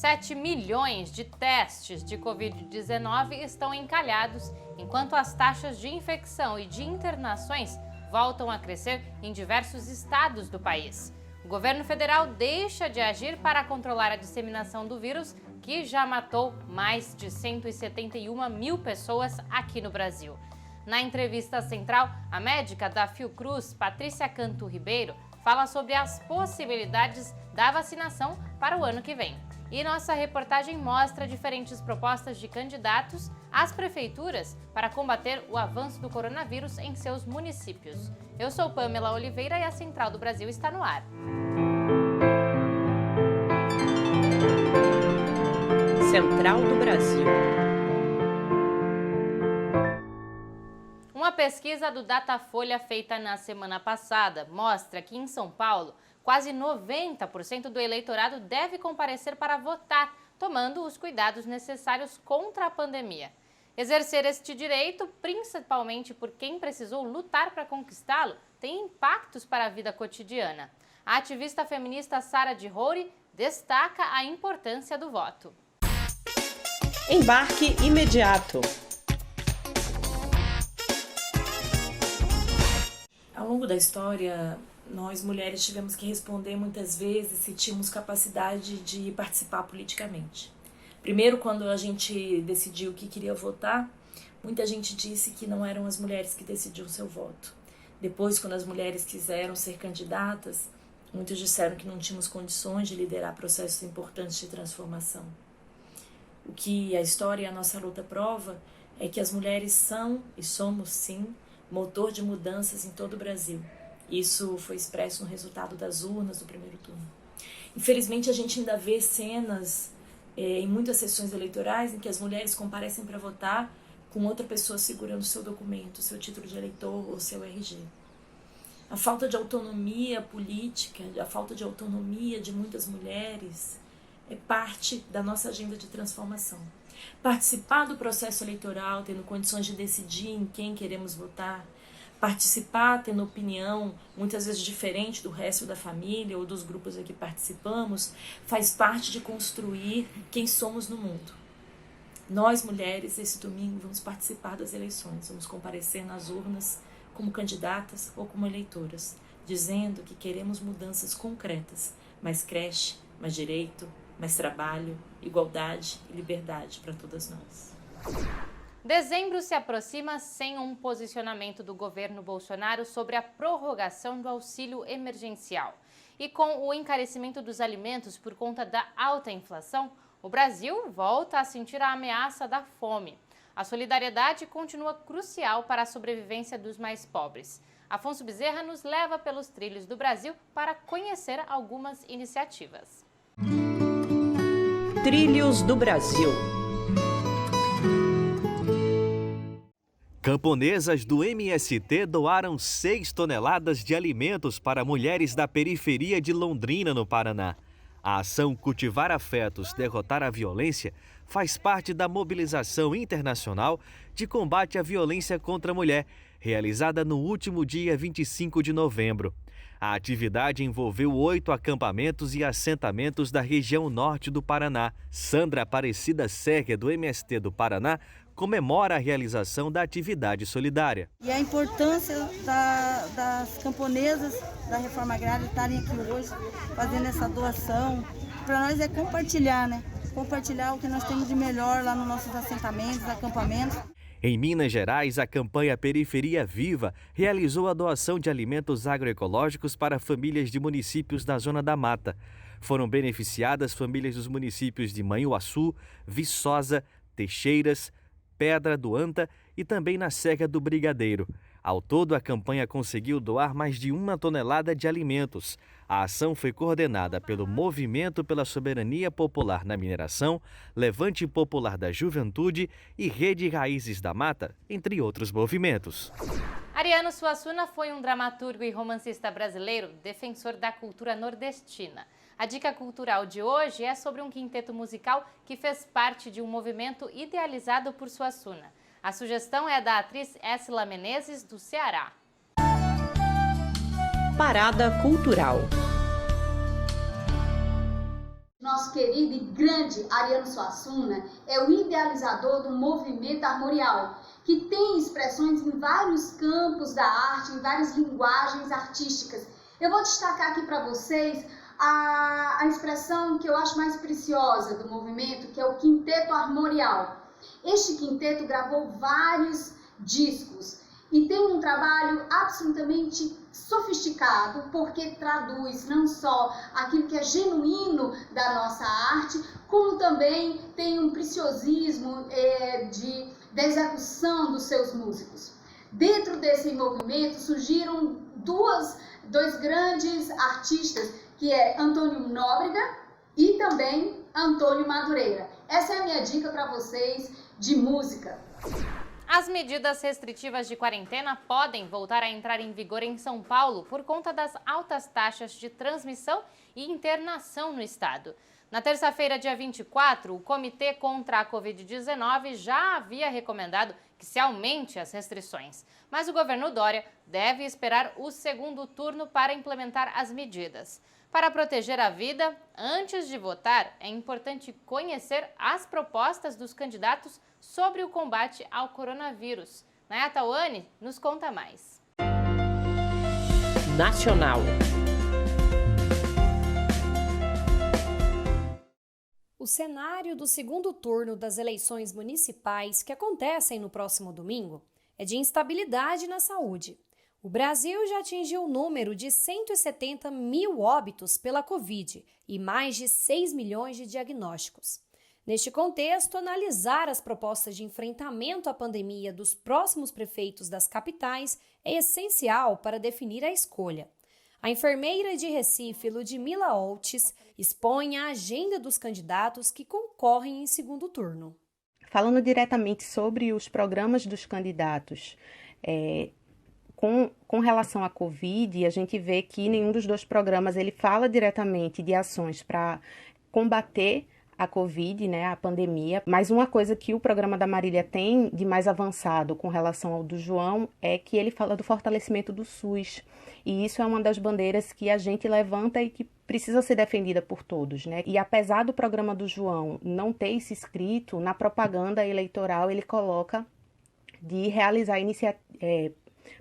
7 milhões de testes de Covid-19 estão encalhados, enquanto as taxas de infecção e de internações voltam a crescer em diversos estados do país. O governo federal deixa de agir para controlar a disseminação do vírus, que já matou mais de 171 mil pessoas aqui no Brasil. Na entrevista central, a médica da Fiocruz, Patrícia Cantu Ribeiro, fala sobre as possibilidades da vacinação para o ano que vem. E nossa reportagem mostra diferentes propostas de candidatos às prefeituras para combater o avanço do coronavírus em seus municípios. Eu sou Pamela Oliveira e a Central do Brasil está no ar. Central do Brasil. Uma pesquisa do Datafolha feita na semana passada mostra que em São Paulo, quase 90% do eleitorado deve comparecer para votar, tomando os cuidados necessários contra a pandemia. Exercer este direito, principalmente por quem precisou lutar para conquistá-lo, tem impactos para a vida cotidiana. A ativista feminista Sara de Roure destaca a importância do voto. Embarque imediato. Ao longo da história, nós mulheres tivemos que responder muitas vezes se tínhamos capacidade de participar politicamente. Primeiro, quando a gente decidiu que queria votar, muita gente disse que não eram as mulheres que decidiam seu voto. Depois, quando as mulheres quiseram ser candidatas, muitos disseram que não tínhamos condições de liderar processos importantes de transformação. O que a história e a nossa luta prova é que as mulheres são e somos, sim, motor de mudanças em todo o Brasil. Isso foi expresso no resultado das urnas do primeiro turno. Infelizmente, a gente ainda vê cenas em muitas sessões eleitorais em que as mulheres comparecem para votar com outra pessoa segurando seu documento, seu título de eleitor ou seu RG. A falta de autonomia política, a falta de autonomia de muitas mulheres é parte da nossa agenda de transformação. Participar do processo eleitoral, tendo condições de decidir em quem queremos votar, participar tendo opinião muitas vezes diferente do resto da família ou dos grupos a que participamos, faz parte de construir quem somos no mundo. Nós, mulheres, esse domingo vamos participar das eleições, vamos comparecer nas urnas como candidatas ou como eleitoras, dizendo que queremos mudanças concretas, mais creche, mais direito, mais trabalho, igualdade e liberdade para todas nós. Dezembro se aproxima sem um posicionamento do governo Bolsonaro sobre a prorrogação do auxílio emergencial. E com o encarecimento dos alimentos por conta da alta inflação, o Brasil volta a sentir a ameaça da fome. A solidariedade continua crucial para a sobrevivência dos mais pobres. Afonso Bezerra nos leva pelos trilhos do Brasil para conhecer algumas iniciativas. Trilhos do Brasil. Camponesas do MST doaram 6 toneladas de alimentos para mulheres da periferia de Londrina, no Paraná. A ação Cultivar Afetos, Derrotar a Violência faz parte da mobilização internacional de combate à violência contra a mulher, realizada no último dia 25 de novembro. A atividade envolveu 8 acampamentos e assentamentos da região norte do Paraná. Sandra Aparecida Serra, do MST do Paraná, comemora a realização da atividade solidária. E a importância das camponesas da reforma agrária estarem aqui hoje, fazendo essa doação. Para nós é compartilhar, né? Compartilhar o que nós temos de melhor lá nos nossos assentamentos, acampamentos. Em Minas Gerais, a campanha Periferia Viva realizou a doação de alimentos agroecológicos para famílias de municípios da Zona da Mata. Foram beneficiadas famílias dos municípios de Manhuaçu, Viçosa, Teixeiras, Pedra do Anta e também na Serra do Brigadeiro. Ao todo, a campanha conseguiu doar mais de 1 tonelada de alimentos. A ação foi coordenada pelo Movimento pela Soberania Popular na Mineração, Levante Popular da Juventude e Rede Raízes da Mata, entre outros movimentos. Ariano Suassuna foi um dramaturgo e romancista brasileiro, defensor da cultura nordestina. A dica cultural de hoje é sobre um quinteto musical que fez parte de um movimento idealizado por Suassuna. A sugestão é da atriz Écila Menezes, do Ceará. Parada Cultural. Nosso querido e grande Ariano Suassuna é o idealizador do movimento armorial, que tem expressões em vários campos da arte, em várias linguagens artísticas. Eu vou destacar aqui para vocês a expressão que eu acho mais preciosa do movimento, que é o quinteto armorial. Este quinteto gravou vários discos e tem um trabalho absolutamente sofisticado, porque traduz não só aquilo que é genuíno da nossa arte, como também tem um preciosismo da execução dos seus músicos. Dentro desse movimento surgiram dois grandes artistas, que é Antônio Nóbrega e também Antônio Madureira. Essa é a minha dica para vocês de música. As medidas restritivas de quarentena podem voltar a entrar em vigor em São Paulo por conta das altas taxas de transmissão e internação no estado. Na terça-feira, dia 24, o Comitê contra a Covid-19 já havia recomendado que se aumente as restrições, mas o governo Dória deve esperar o segundo turno para implementar as medidas. Para proteger a vida, antes de votar, é importante conhecer as propostas dos candidatos sobre o combate ao coronavírus. Naya Tauane nos conta mais. Nacional. O cenário do segundo turno das eleições municipais, que acontecem no próximo domingo, é de instabilidade na saúde. O Brasil já atingiu o número de 170 mil óbitos pela Covid e mais de 6 milhões de diagnósticos. Neste contexto, analisar as propostas de enfrentamento à pandemia dos próximos prefeitos das capitais é essencial para definir a escolha. A enfermeira de Recife, Ludmila Oltes, expõe a agenda dos candidatos que concorrem em segundo turno. Falando diretamente sobre os programas dos candidatos, com relação à Covid, a gente vê que nenhum dos dois programas ele fala diretamente de ações para combater a Covid, né, a pandemia, mas uma coisa que o programa da Marília tem de mais avançado com relação ao do João é que ele fala do fortalecimento do SUS, e isso é uma das bandeiras que a gente levanta e que precisa ser defendida por todos, né? E apesar do programa do João não ter isso escrito, na propaganda eleitoral ele coloca de realizar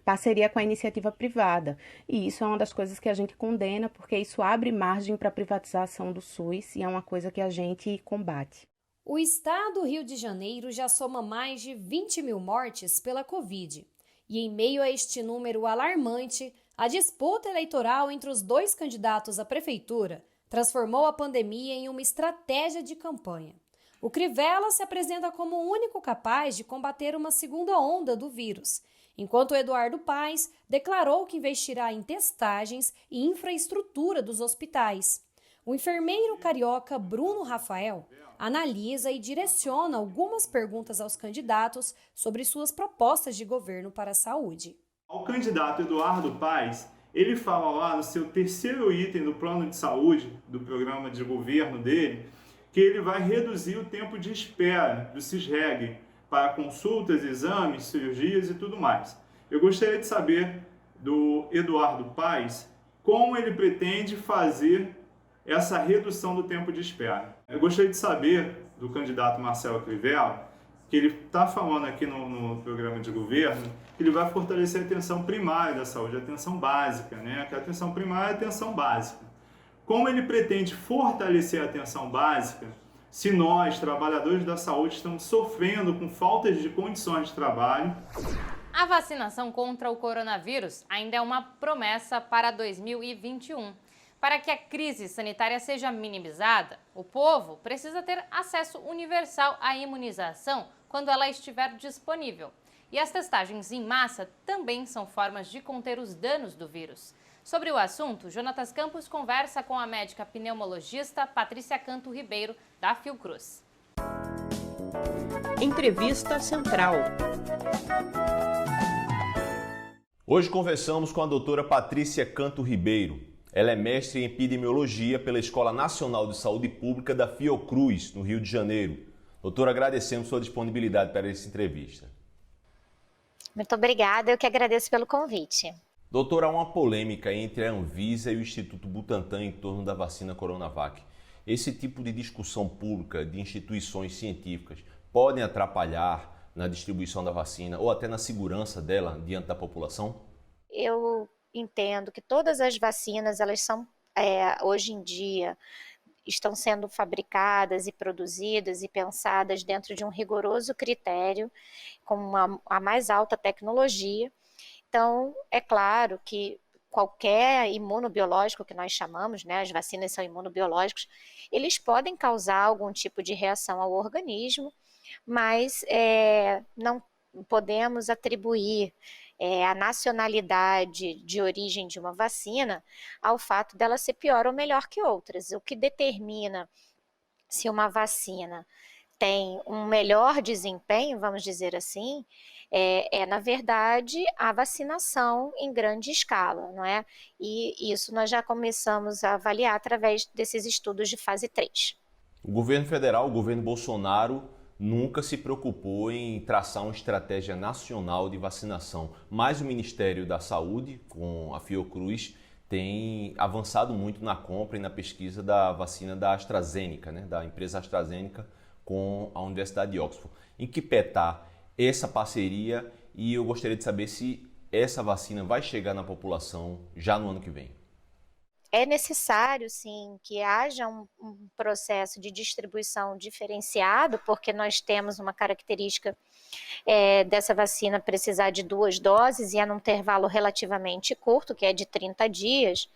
parceria com a iniciativa privada. E isso é uma das coisas que a gente condena, porque isso abre margem para a privatização do SUS e é uma coisa que a gente combate. O estado do Rio de Janeiro já soma mais de 20 mil mortes pela Covid. E em meio a este número alarmante, a disputa eleitoral entre os dois candidatos à prefeitura transformou a pandemia em uma estratégia de campanha. O Crivella se apresenta como o único capaz de combater uma segunda onda do vírus, enquanto Eduardo Paes declarou que investirá em testagens e infraestrutura dos hospitais. O enfermeiro carioca Bruno Rafael analisa e direciona algumas perguntas aos candidatos sobre suas propostas de governo para a saúde. O candidato Eduardo Paes, ele fala lá no seu terceiro item do plano de saúde, do programa de governo dele, que ele vai reduzir o tempo de espera do CISREG para consultas, exames, cirurgias e tudo mais. Eu gostaria de saber do Eduardo Paes como ele pretende fazer essa redução do tempo de espera. Eu gostaria de saber do candidato Marcelo Crivella, que ele está falando aqui no programa de governo, que ele vai fortalecer a atenção primária da saúde, a atenção básica, né? Que a atenção primária é a atenção básica. Como ele pretende fortalecer a atenção básica se nós, trabalhadores da saúde, estamos sofrendo com faltas de condições de trabalho? A vacinação contra o coronavírus ainda é uma promessa para 2021. Para que a crise sanitária seja minimizada, o povo precisa ter acesso universal à imunização quando ela estiver disponível. E as testagens em massa também são formas de conter os danos do vírus. Sobre o assunto, Jonatas Campos conversa com a médica pneumologista Patrícia Canto Ribeiro, da Fiocruz. Entrevista Central. Hoje conversamos com a doutora Patrícia Canto Ribeiro. Ela é mestre em epidemiologia pela Escola Nacional de Saúde Pública da Fiocruz, no Rio de Janeiro. Doutora, agradecemos sua disponibilidade para essa entrevista. Muito obrigada, eu que agradeço pelo convite. Doutora, há uma polêmica entre a Anvisa e o Instituto Butantan em torno da vacina Coronavac. esse tipo de discussão pública de instituições científicas podem atrapalhar na distribuição da vacina ou até na segurança dela diante da população? Eu entendo que todas as vacinas, elas são, hoje em dia, estão sendo fabricadas e produzidas e pensadas dentro de um rigoroso critério, com a mais alta tecnologia. Então, é claro que qualquer imunobiológico que nós chamamos, né, as vacinas são imunobiológicos, eles podem causar algum tipo de reação ao organismo, mas não podemos atribuir a nacionalidade de origem de uma vacina ao fato dela ser pior ou melhor que outras. O que determina se uma vacina tem um melhor desempenho, vamos dizer assim, na verdade, a vacinação em grande escala, não é? E isso nós já começamos a avaliar através desses estudos de fase 3. O governo federal, o governo Bolsonaro, nunca se preocupou em traçar uma estratégia nacional de vacinação, mas o Ministério da Saúde, com a Fiocruz, tem avançado muito na compra e na pesquisa da vacina da AstraZeneca, né, da empresa AstraZeneca com a Universidade de Oxford. Em que pé está essa parceria, e eu gostaria de saber se essa vacina vai chegar na população já no ano que vem. É necessário, sim, que haja um processo de distribuição diferenciado, porque nós temos uma característica dessa vacina precisar de 2 doses e é num intervalo relativamente curto, que é de 30 dias.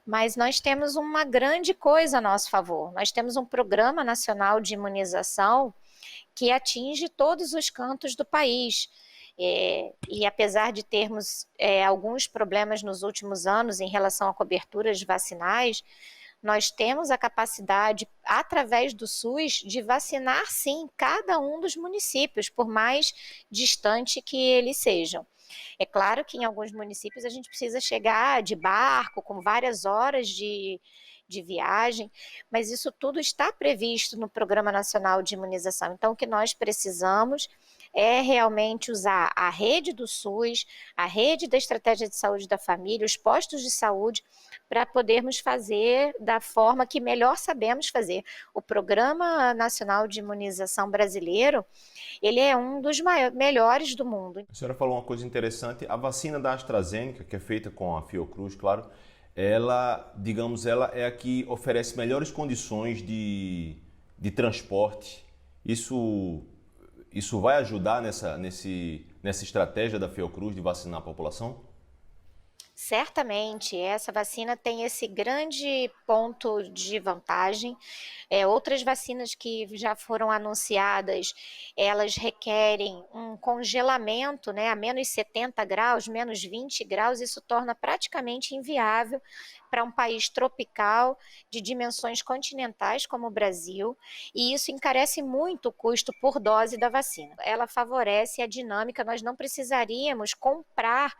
Mas nós temos uma grande coisa a nosso favor. Nós temos um Programa Nacional de Imunização que atinge todos os cantos do país. E apesar de termos alguns problemas nos últimos anos em relação a coberturas vacinais, nós temos a capacidade, através do SUS, de vacinar, sim, cada um dos municípios, por mais distante que eles sejam. É claro que em alguns municípios a gente precisa chegar de barco, com várias horas de viagem, mas isso tudo está previsto no Programa Nacional de Imunização. Então, o que nós precisamos é realmente usar a rede do SUS, a rede da Estratégia de Saúde da Família, os postos de saúde, para podermos fazer da forma que melhor sabemos fazer. O Programa Nacional de Imunização brasileiro, ele é um dos melhores do mundo. A senhora falou uma coisa interessante, a vacina da AstraZeneca, que é feita com a Fiocruz, claro, ela é a que oferece melhores condições de transporte. Isso vai ajudar nessa estratégia da Fiocruz de vacinar a população? Certamente, essa vacina tem esse grande ponto de vantagem. Outras vacinas que já foram anunciadas, elas requerem um congelamento, né, a menos 70 graus, menos 20 graus, isso torna praticamente inviável para um país tropical de dimensões continentais como o Brasil, e isso encarece muito o custo por dose da vacina. Ela favorece a dinâmica, nós não precisaríamos comprar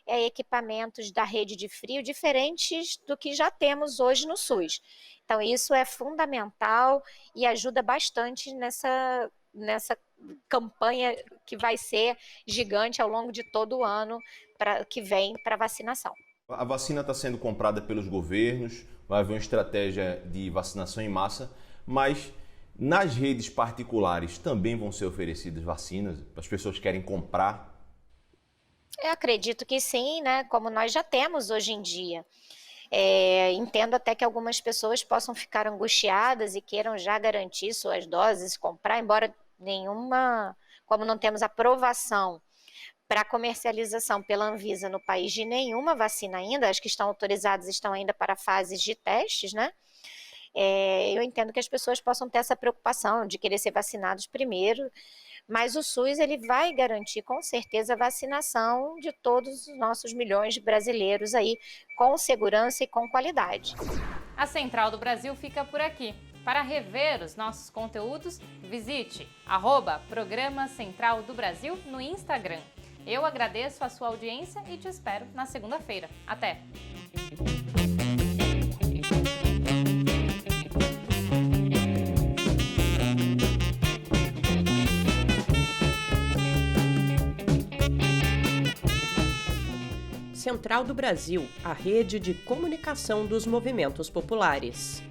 equipamentos da rede de frio diferentes do que já temos hoje no SUS. Então, isso é fundamental e ajuda bastante nessa campanha que vai ser gigante ao longo de todo o ano que vem para vacinação. A vacina está sendo comprada pelos governos, vai haver uma estratégia de vacinação em massa, mas nas redes particulares também vão ser oferecidas vacinas? As pessoas querem comprar? Eu acredito que sim, né? Como nós já temos hoje em dia. Entendo até que algumas pessoas possam ficar angustiadas e queiram já garantir suas doses, comprar, embora como não temos aprovação para comercialização pela Anvisa no país de nenhuma vacina ainda, as que estão autorizadas estão ainda para fases de testes, né? Eu entendo que as pessoas possam ter essa preocupação de querer ser vacinados primeiro, mas o SUS ele vai garantir com certeza a vacinação de todos os nossos milhões de brasileiros aí, com segurança e com qualidade. A Central do Brasil fica por aqui. Para rever os nossos conteúdos, visite @Programa Central do Brasil no Instagram. Eu agradeço a sua audiência e te espero na segunda-feira. Até! Central do Brasil, a rede de comunicação dos movimentos populares.